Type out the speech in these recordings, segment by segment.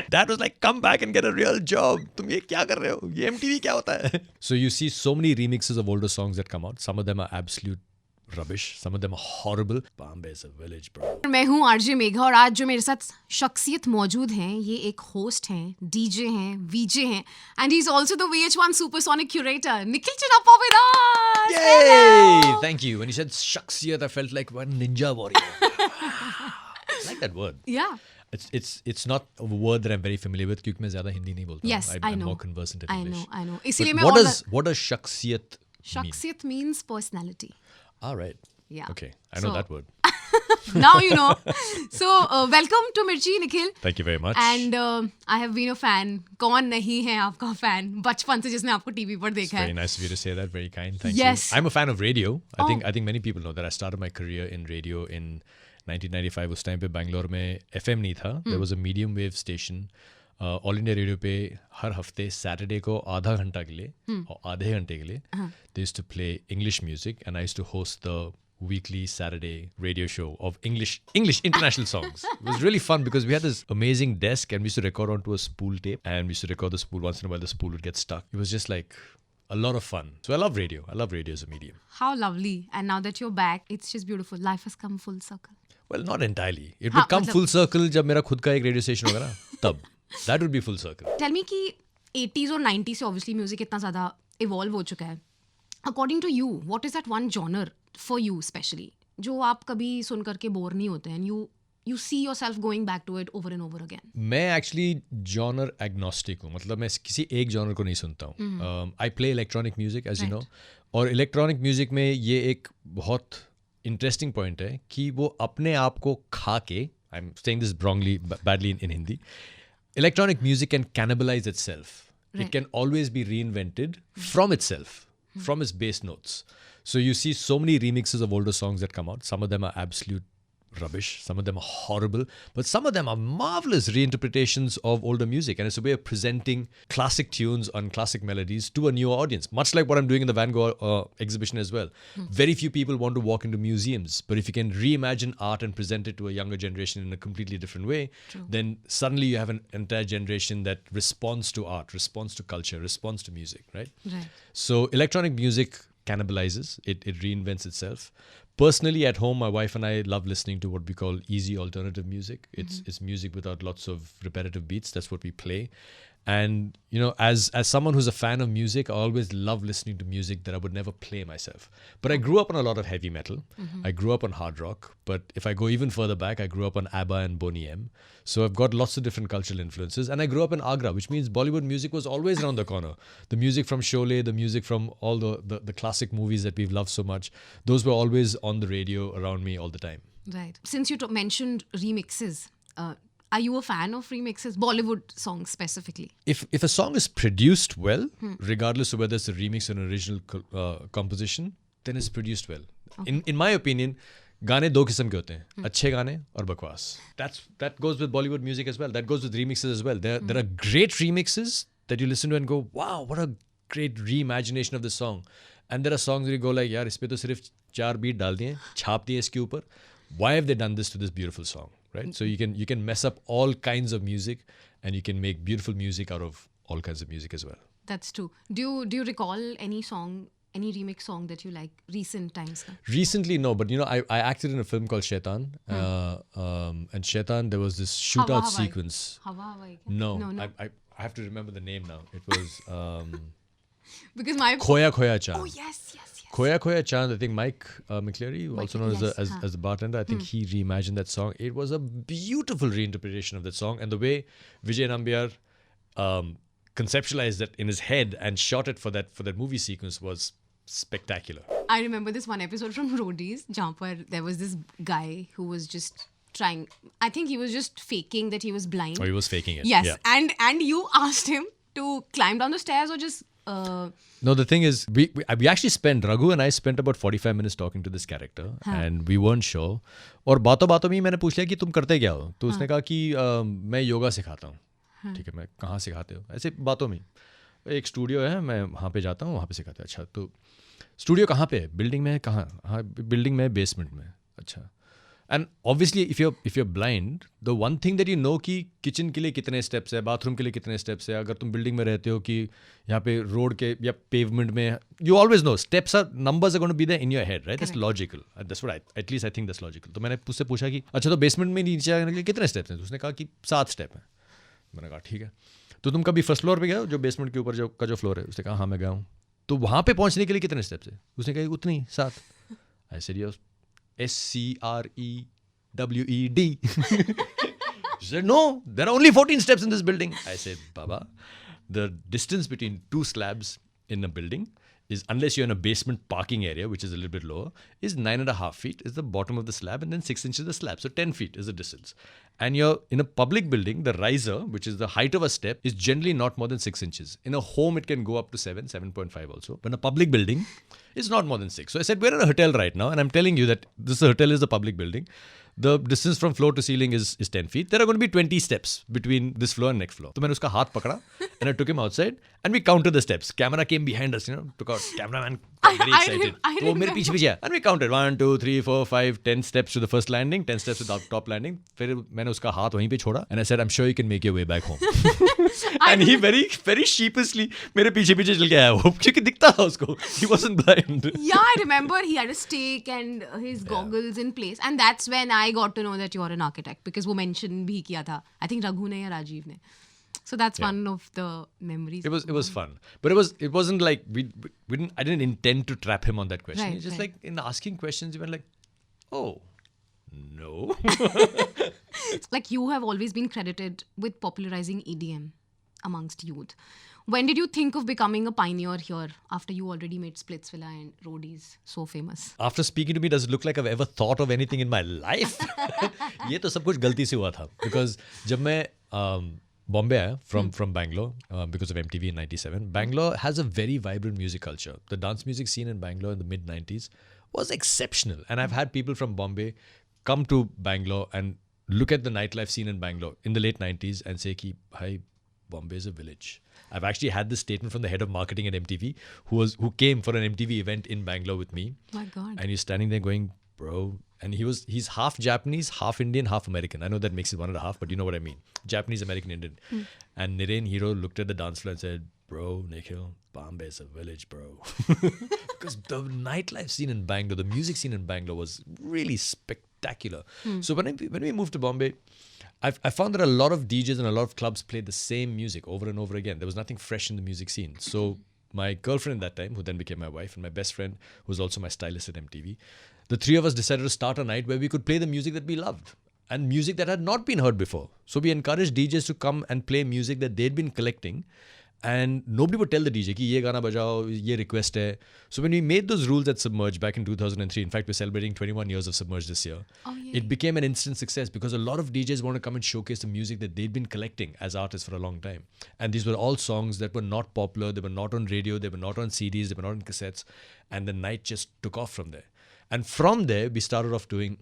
Dad was like, come back and get a real job. तुम ये क्या कर रहे हो? ये MTV क्या होता है? So you see so many remixes of older songs that come out. Some of them are absolute rubbish. Some of them are horrible. Bombay is a village, bro. मैं हूँ आरजे मेघा और आज जो मेरे साथ शख्सियत मौजूद हैं ये एक होस्ट हैं, डीजे हैं, वीजे हैं and he's also the Vh1 Supersonic curator. Nikhil Chinapa with us. Yay! Hello. Thank you. When you said shakhsiyat, I felt like one ninja warrior. I like that word. Yeah. It's not a word that I'm very familiar with क्योंकि मैं ज़्यादा हिंदी नहीं बोलता. Yes, I I'm know. more conversant in English. I know. इसीलिए मैं What does shakhsiyat mean? शख्सियत means personality. All right. Yeah. Okay, I know that word. Now you know. So welcome to Mirchi, Nikhil. Thank you very much. And I have been a fan. कौन नहीं है आपका fan? बचपन से जिसने आपको TV पर देखा है. Very nice of you to say that. Very kind. Thank Yes. you. I'm a fan of radio. I think many people know that I started my career in radio in 1995. उस time पे बैंगलोर में FM नहीं था. There was a medium wave station. All India radio पे हर हफ्ते Saturday को आधा घंटा के लिए और आधे घंटे के लिए they used to play English music and I used to host the weekly Saturday radio show of English international songs. It was really fun because we had this amazing desk and we used to record onto a spool tape and we used to record the spool. Once in a while the spool would get stuck. It was just like a lot of fun. So I love radio. I love radio as a medium. How lovely. And now that you're back, it's just beautiful. Life has come full circle. Well, not entirely. It would come full circle जब मेरा खुद का एक radio station होगा ना तब. That would be full circle. Tell me कि 80s और 90s से obviously music इतना ज़्यादा evolve हो चुका है. According to you, what is that one genre for you especially जो आप कभी सुन करके बोर नहीं होते हैं and you see yourself going back to it over and over again? मैं एक्चुअली जॉनर एग्नोस्टिक हूँ. मतलब मैं किसी एक जॉनर को नहीं सुनता हूँ. I play electronic music as you know. और इलेक्ट्रॉनिक म्यूजिक में ये एक बहुत इंटरेस्टिंग पॉइंट है कि वो अपने आप को खा के, I am saying this wrongly badly in Hindi, electronic music can cannibalize itself. It can always be reinvented from itself, from its base notes. So you see so many remixes of older songs that come out. Some of them are absolute rubbish. Some of them are horrible. But some of them are marvelous reinterpretations of older music. And it's a way of presenting classic tunes on classic melodies to a newer audience. Much like what I'm doing in the Van Gogh exhibition as well. Very few people want to walk into museums. But if you can reimagine art and present it to a younger generation in a completely different way, then suddenly you have an entire generation that responds to art, responds to culture, responds to music, right? So electronic music cannibalizes, it reinvents itself. Personally, at home, my wife and I love listening to what we call easy alternative music. It's music without lots of repetitive beats. That's what we play. And, you know, as someone who's a fan of music, I always love listening to music that I would never play myself. But I grew up on a lot of heavy metal. I grew up on hard rock. But if I go even further back, I grew up on ABBA and Boney M. So I've got lots of different cultural influences. And I grew up in Agra, which means Bollywood music was always around the corner. The music from Sholay, the music from all the classic movies that we've loved so much, those were always on the radio around me all the time. Right. Since you mentioned remixes, are you a fan of remixes? Bollywood songs specifically? If a song is produced well, regardless of whether it's a remix or an original composition, then it's produced well. Okay. In my opinion, गाने दो किस्म के होते हैं, अच्छे गाने और बकवास. That goes with Bollywood music as well. That goes with remixes as well. There are great remixes that you listen to and go, wow, what a great reimagination of this song. And there are songs where you go like, यार इस पे तो सिर्फ 4 beat डाल दिए, छाप दिए इसके ऊपर. Why have they done this to this beautiful song? Right? So you can mess up all kinds of music and you can make beautiful music out of all kinds of music as well. That's true. Do you recall any song, any remix song that you like recent times? Recently, no, but you know, I acted in a film called Shaitan. And Shaitan, there was this shootout sequence. No. I have to remember the name now. It was because my Khoya Khoya Chand. Oh yes. Khoya Khoya Chand, I think Mike McCleary, also known as the bartender, I think he reimagined that song. It was a beautiful reinterpretation of that song. And the way Vijay Nambiar conceptualized that in his head and shot it for that movie sequence was spectacular. I remember this one episode from Rodies, जहाँ पर there was this guy who was just trying, I think he was just faking that he was blind. Oh, he was faking it. Yes, yeah. And you asked him to climb down the stairs or just... No, the thing is, we actually Raghu and I spent about 45 minutes talking to this character and we weren't sure. और बातों में मैंने पूछ लिया कि तुम करते क्या हो? तो उसने कहा कि मैं योगा सिखाता हूँ. ठीक है, मैं कहाँ सिखाते हो? ऐसे बातों में. एक स्टूडियो है, मैं वहाँ पे जाता हूँ, वहाँ पे सिखाते हैं. अच्छा, तो स्टूडियो कहाँ पे है? बिल्डिंग में है? कहाँ? हाँ, बिल्डिंग में, बेसमेंट में. अच्छा, And obviously if you're blind, the one thing that you know कि किचन के लिए कितने steps है, बाथरूम के लिए कितने steps है, अगर तुम बिल्डिंग में रहते हो कि यहाँ पे रोड के या पेवमेंट में, you always know steps are numbers are going to be there in your head, right? That's logical. That's what at least I think that's logical. तो मैंने उससे पूछा कि अच्छा तो बेसमेंट में नीचे आने के लिए कितने steps हैं? तो उसने कहा कि 7 स्टेप हैं. मैंने कहा ठीक है. तो तुम कभी फर्स्ट फ्लोर पे गए हो, जो बेसमेंट के ऊपर जो फ्लोर है? उसने कहा हाँ मैं गया हूँ. तो वहाँ पे पहुँचने के लिए कितने स्टेप्स है? उसने कहा उतनी 7. I said SCREWED. She said, no, there are only 14 steps in this building. I said, Baba, the distance between 2 slabs in a building is, unless you're in a basement parking area, which is a little bit lower, is 9.5 feet is the bottom of the slab, and then 6 inches the slab. So 10 feet is the distance. And you're in a public building, the riser, which is the height of a step, is generally not more than 6 inches. In a home, it can go up to 7.5 also. But in a public building, it's not more than 6. So I said, we're in a hotel right now, and I'm telling you that this hotel is a public building. The distance from floor to ceiling is 10 feet. There are going to be 20 steps between this floor and next floor. So I took his hand and I took him outside and we counted the steps. Camera came behind us, took out. Cameraman got very excited. And we counted 1, 2, 3, 4, 5, 10 steps to the first landing, 10 steps to the top landing. Then I took his hand and I said, I'm sure you can make your way back home. And he very, very sheepishly, मेरे पीछे चल के आया वो, क्योंकि दिखता था उसको. He wasn't blind. Yeah, I remember he had a stake and his goggles in place. And that's when I got to know that you're an architect, because वो mention भी किया था. I think Raghu ने या राजीव ने. So that's one of the memories. It was fun, but it wasn't like I didn't intend to trap him on that question. It's just like in asking questions, you went like, oh, no. Like you have always been credited with popularizing EDM amongst youth. When did you think of becoming a pioneer here after you already made Splitsvilla and Roadies so famous? After speaking to me, does it look like I've ever thought of anything in my life? ये तो सब कुछ गलती से हुआ था. Because जब मैं Bombay आया from Bangalore because of MTV in 97. Bangalore has a very vibrant music culture. The dance music scene in Bangalore in the mid-90s was exceptional. And I've had people from Bombay come to Bangalore and look at the nightlife scene in Bangalore in the late 90s and say ki, bhai, Bombay is a village. I've actually had this statement from the head of marketing at MTV who came for an MTV event in Bangalore with me. My God. And he's standing there going, bro, and he's half Japanese, half Indian, half American. I know that makes it 1.5, but you know what I mean. Japanese, American, Indian. And Niren Hero looked at the dance floor and said, bro, Nikhil, Bombay is a village, bro. Because the nightlife scene in Bangalore, the music scene in Bangalore was really spectacular. So when we moved to Bombay, I found that a lot of DJs and a lot of clubs played the same music over and over again. There was nothing fresh in the music scene. So my girlfriend at that time, who then became my wife, and my best friend, who was also my stylist at MTV, the three of us decided to start a night where we could play the music that we loved and music that had not been heard before. So we encouraged DJs to come and play music that they'd been collecting, and nobody would tell the DJ ki ye gana bajao, ye request hai. So when we made those rules at Submerge back in 2003, in fact we're celebrating 21 years of Submerge this year, it became an instant success because a lot of DJs want to come and showcase the music that they'd been collecting as artists for a long time. And these were all songs that were not popular, they were not on radio, they were not on CDs, they were not on cassettes, and the night just took off from there. And from there, we started off doing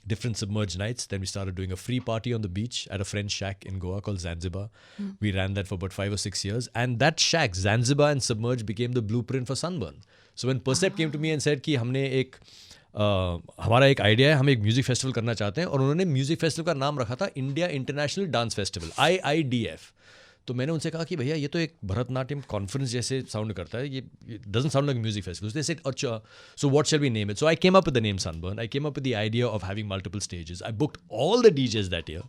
different Submerge nights. Then we started doing a free party on the beach at a friend's shack in Goa called Zanzibar. We ran that for about 5 or 6 years. And that shack, Zanzibar and Submerge, became the blueprint for Sunburn. So when Percept came to me and said कि हमने एक हमारा एक idea है, हम एक music festival करना चाहते हैं, और उन्होंने म्यूजिक फेस्टिवल का नाम रखा था India international dance festival, IIDF. तो मैंने उनसे कहा कि भैया ये तो एक भरतनाट्यम कॉन्फ्रेंस जैसे साउंड करता है, ये doesn't sound like a music festival. They said, अच्छा, so what shall we name it? So I came up with the name Sunburn. I came up with the idea of having multiple stages. I booked all the DJs that year.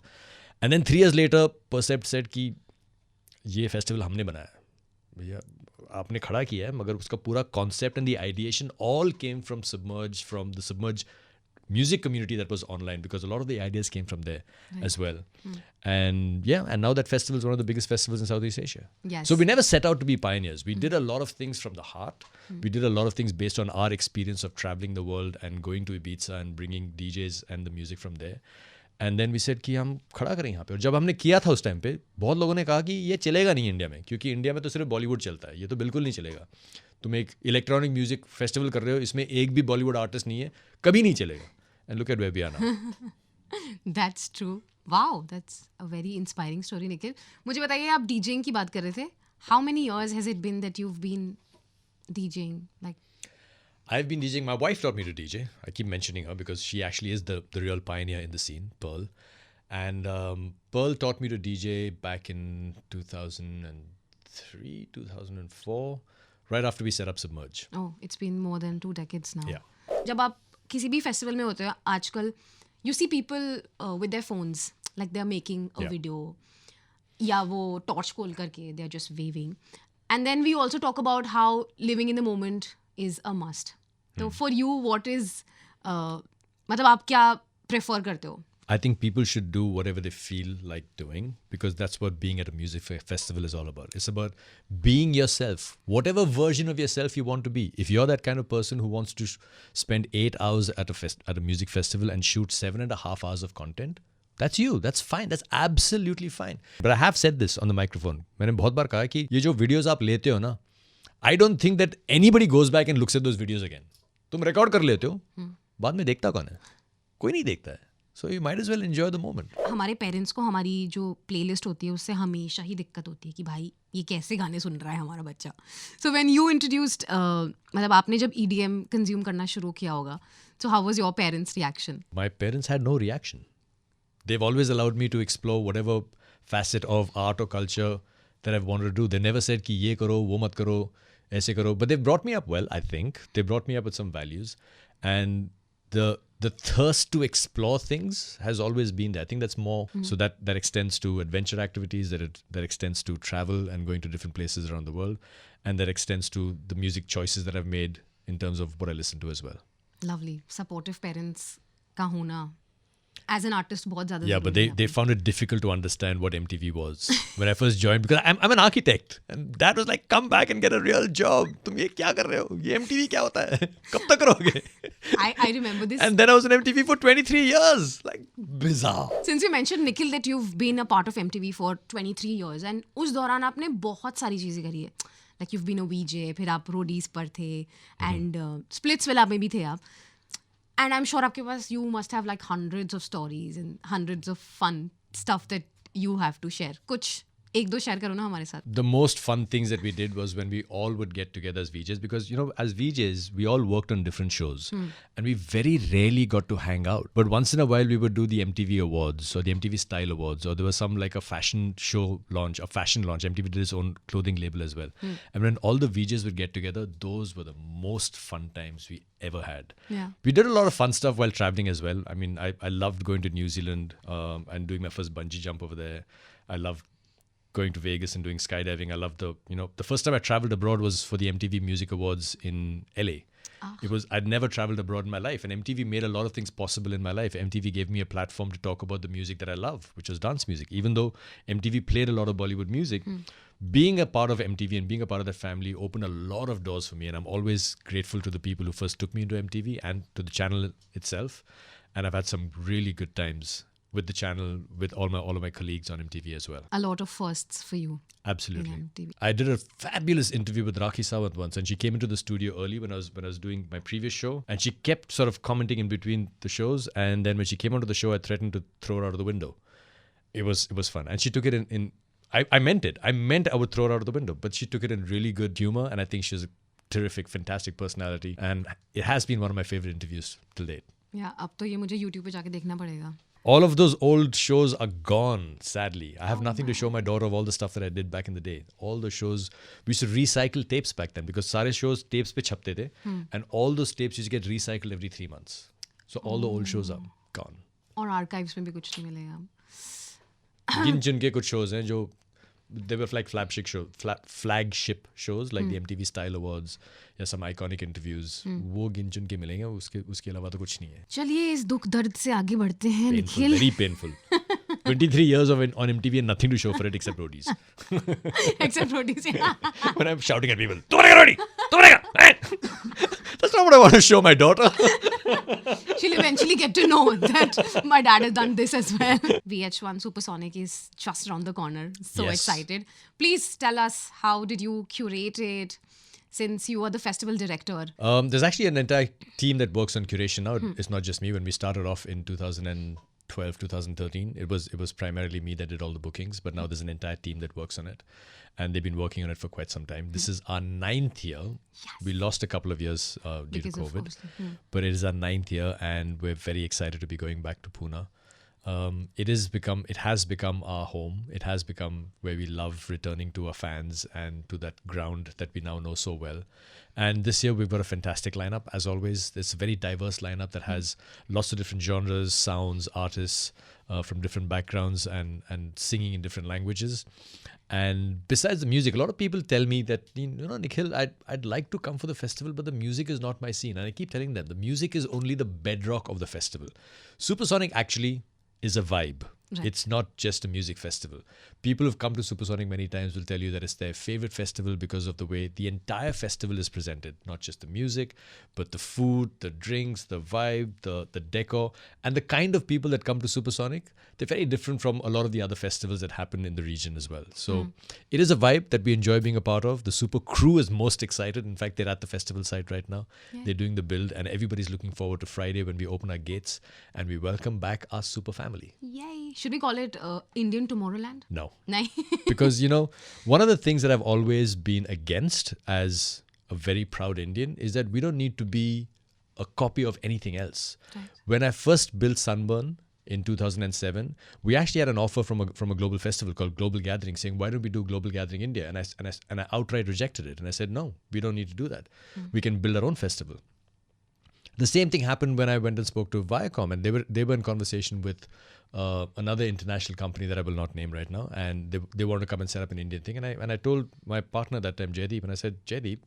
And then 3 years later, Percept said कि ये festival हमने बनाया है. भैया आपने खड़ा किया है, मगर उसका पूरा concept and the ideation all came from Submerge, from the Submerge music community that was online, because a lot of the ideas came from there as well. And now that festival is one of the biggest festivals in Southeast Asia. Yes. So we never set out to be pioneers. We did a lot of things from the heart. We did a lot of things based on our experience of traveling the world and going to Ibiza and bringing DJs and the music from there. And then we said कि हम खड़ा करें यहाँ पे. और जब हमने किया था उस टाइम पे, बहुत लोगों ने कहा कि ये चलेगा नहीं इंडिया में, क्योंकि इंडिया में तो सिर्फ बॉलीवुड चलता है, ये तो बिल्कुल नहीं चलेगा. तुम एक इलेक्ट्रॉनिक म्यूजिक फेस्टिवल कर रहे हो, इसमें एक भी बॉलीवुड आर्टिस्ट नहीं है, कभी नहीं चलेगा. And look at where we are now. That's true. Wow, that's a very inspiring story, Nikhil. मुझे बताइए, आप DJing की बात कर रहे थे. How many years has it been that you've been DJing? Like, I've been DJing. My wife taught me to DJ. I keep mentioning her because she actually is the real pioneer in the scene, Pearl. And Pearl taught me to DJ back in 2003, 2004, right after we set up Submerge. Oh, it's been more than 2 decades now. Yeah. जब आप किसी भी festival में होते हो आजकल, you see people with their phones, like they are making a video, या वो torch खोल करके they are just waving. And then we also talk about how living in the moment is a must. So for you, what is मतलब आप क्या prefer करते हो? I think people should do whatever they feel like doing because that's what being at a music festival is all about. It's about being yourself, whatever version of yourself you want to be. If you're that kind of person who wants to spend 8 hours at a music festival and shoot 7.5 hours of content, that's you. That's fine. That's absolutely fine. But I have said this on the microphone. मैंने बहुत बार कहा कि ये जो videos आप लेते हो ना, I don't think that anybody goes back and looks at those videos again. तुम record कर लेते हो, बाद में देखता कौन है? कोई नहीं देखता है. So you might as well enjoy the moment. हमारे पेरेंट्स को हमारी जो प्लेलिस्ट होती है उससे हमेशा ही दिक्कत होती है कि भाई ये कैसे गाने सुन रहा है हमारा बच्चा. So when you introduced मतलब आपने जब EDM कंज्यूम करना शुरू किया होगा, so how was your parents' reaction? My parents had no reaction. They've always allowed me to explore whatever facet of art or culture that I've wanted to do. They never said कि ये करो, वो मत करो, ऐसे करो. But they've brought me up well, I think. They brought me up with some values. And the thirst to explore things has always been there. I think that's more, so that extends to adventure activities, that extends to travel and going to different places around the world, and that extends to the music choices that I've made in terms of what I listen to as well. Lovely. Supportive parents का होना as an artist बहुत ज़्यादा. Yeah, but they found it difficult to understand what MTV was when I first joined because I'm an architect and Dad was like, come back and get a real job. तुम ये क्या कर रहे हो? ये MTV क्या होता है? कब तक करोगे? I remember this. And then I was on MTV for 23 years. Like, bizarre. Since you mentioned, Nikhil, that you've been a part of MTV for 23 years and उस दौरान आपने बहुत सारी चीज़ें करी है. Like you've been a VJ, फिर आप Rodies पर थे and Splitsvilla में भी थे आप. And I'm sure आपके पास you must have like hundreds of stories and hundreds of fun stuff that you have to share. कुछ एक दो share करो ना हमारे साथ. The most fun things that we did was when we all would get together as VJs because, you know, as VJs, we all worked on different shows and we very rarely got to hang out. But once in a while, we would do the MTV Awards or the MTV Style Awards or there was some like a fashion show launch, a fashion launch. MTV did its own clothing label as well. And when all the VJs would get together, those were the most fun times we ever had. Yeah. We did a lot of fun stuff while traveling as well. I mean, I loved going to New Zealand and doing my first bungee jump over there. I loved going to Vegas and doing skydiving. I loved the first time I traveled abroad was for the MTV Music Awards in LA. I'd never traveled abroad in my life and MTV made a lot of things possible in my life. MTV gave me a platform to talk about the music that I love, which was dance music. Even though MTV played a lot of Bollywood music, being a part of MTV and being a part of that family opened a lot of doors for me. And I'm always grateful to the people who first took me into MTV and to the channel itself. And I've had some really good times with the channel, with all of my colleagues on MTV as well. A lot of firsts for you. Absolutely. In MTV. I did a fabulous interview with Rakhi Sawant once, and she came into the studio early when I was doing my previous show, and she kept sort of commenting in between the shows. And then when she came onto the show, I threatened to throw her out of the window. It was fun, and she took it in. I meant it. I meant I would throw her out of the window, but she took it in really good humor, and I think she's a terrific, fantastic personality, and it has been one of my favorite interviews till date. Yeah, अब तो ये मुझे YouTube पे जाके देखना पड़ेगा. All of those old shows are gone, sadly. I have nothing to show my daughter of all the stuff that I did back in the day. All the shows, we used to recycle tapes back then because सारे shows tapes पे छपते थे, and all those tapes used to get recycled every 3 months. So all the old shows are gone. और archives में भी कुछ नहीं मिलेगा. गिन चुन के कुछ shows हैं जो they were like flagship shows like the MTV Style Awards या some iconic interviews. वो गिन चुन के मिलेंगे, उसके अलावा तो कुछ नहीं है. चलिए इस दुख दर्द से आगे बढ़ते हैं. Painful, very painful. 23 years on MTV and nothing to show for it except Rodies. Except Rodies, yeah. When I'm shouting at people, "Tu banega Rodi! Tu banega!" That's not what I want to show my daughter. She'll eventually get to know that my dad has done this as well. Vh1 Supersonic is just around the corner. So Yes. excited. Please tell us, how did you curate it? Since you are the festival director. There's actually an entire team that works on curation now. It's not just me. When we started off in 2012, 2013. It was primarily me that did all the bookings, but now there's an entire team that works on it, and they've been working on it for quite some time. This is our 9th year. Yes. We lost a couple of years due Because to of COVID, obviously. but it is our 9th year, and we're very excited to be going back to Pune. It has become our home. It has become where we love returning to our fans and to that ground that we now know so well. And this year we've got a fantastic lineup. As always, it's a very diverse lineup that has lots of different genres, sounds, artists from different backgrounds and singing in different languages. And besides the music, a lot of people tell me that, Nikhil, I'd like to come for the festival, but the music is not my scene. And I keep telling them the music is only the bedrock of the festival. Supersonic actually is a vibe. Right. It's not just a music festival. People who've come to Supersonic many times will tell you that it's their favorite festival because of the way the entire festival is presented. Not just the music, but the food, the drinks, the vibe, the decor, and the kind of people that come to Supersonic. They're very different from a lot of the other festivals that happen in the region as well. So it is a vibe that we enjoy being a part of. The Super crew is most excited. In fact, they're at the festival site right now. Yeah. They're doing the build, and everybody's looking forward to Friday when we open our gates and we welcome back our Super family. Yay. Should we call it Indian Tomorrowland? No. No. Because, one of the things that I've always been against as a very proud Indian is that we don't need to be a copy of anything else. Right. When I first built Sunburn in 2007, we actually had an offer from a global festival called Global Gathering saying, why don't we do Global Gathering India? And I outright rejected it. And I said, no, we don't need to do that. We can build our own festival. The same thing happened when I went and spoke to Viacom, and they were in conversation with another international company that I will not name right now, and they wanted to come and set up an Indian thing. And I told my partner that time, Jaideep, and I said, Jaideep,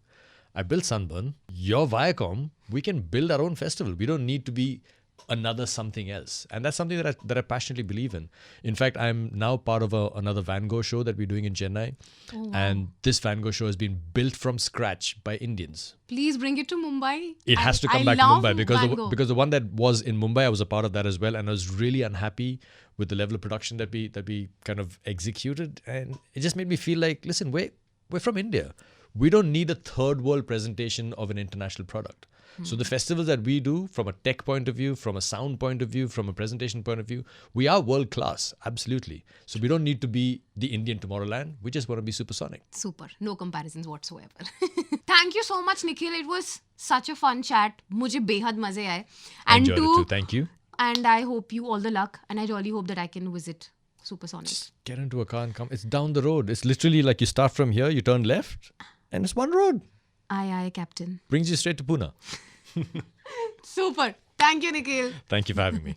I built Sunburn, you're Viacom, we can build our own festival. We don't need to be another something else. And that's something that I passionately believe in. In fact, I'm now part of another Van Gogh show that we're doing in Chennai. Oh, wow. And this Van Gogh show has been built from scratch by Indians. Please bring it to Mumbai. It has to come back to Mumbai because the one that was in Mumbai, I was a part of that as well. And I was really unhappy with the level of production that we kind of executed. And it just made me feel like, listen, we're from India. We don't need a third world presentation of an international product. So the festivals that we do, from a tech point of view, from a sound point of view, from a presentation point of view, we are world class, absolutely. So we don't need to be the Indian Tomorrowland. We just want to be Supersonic. Super. No comparisons whatsoever. Thank you so much, Nikhil. It was such a fun chat. मुझे बेहद मजे आए. I enjoyed it too. Thank you. And I hope you all the luck. And I really hope that I can visit Supersonic. Just get into a car and come. It's down the road. It's literally like you start from here, you turn left, and it's one road. Aye, aye, Captain. Brings you straight to Pune. Super. Thank you, Nikhil. Thank you for having me.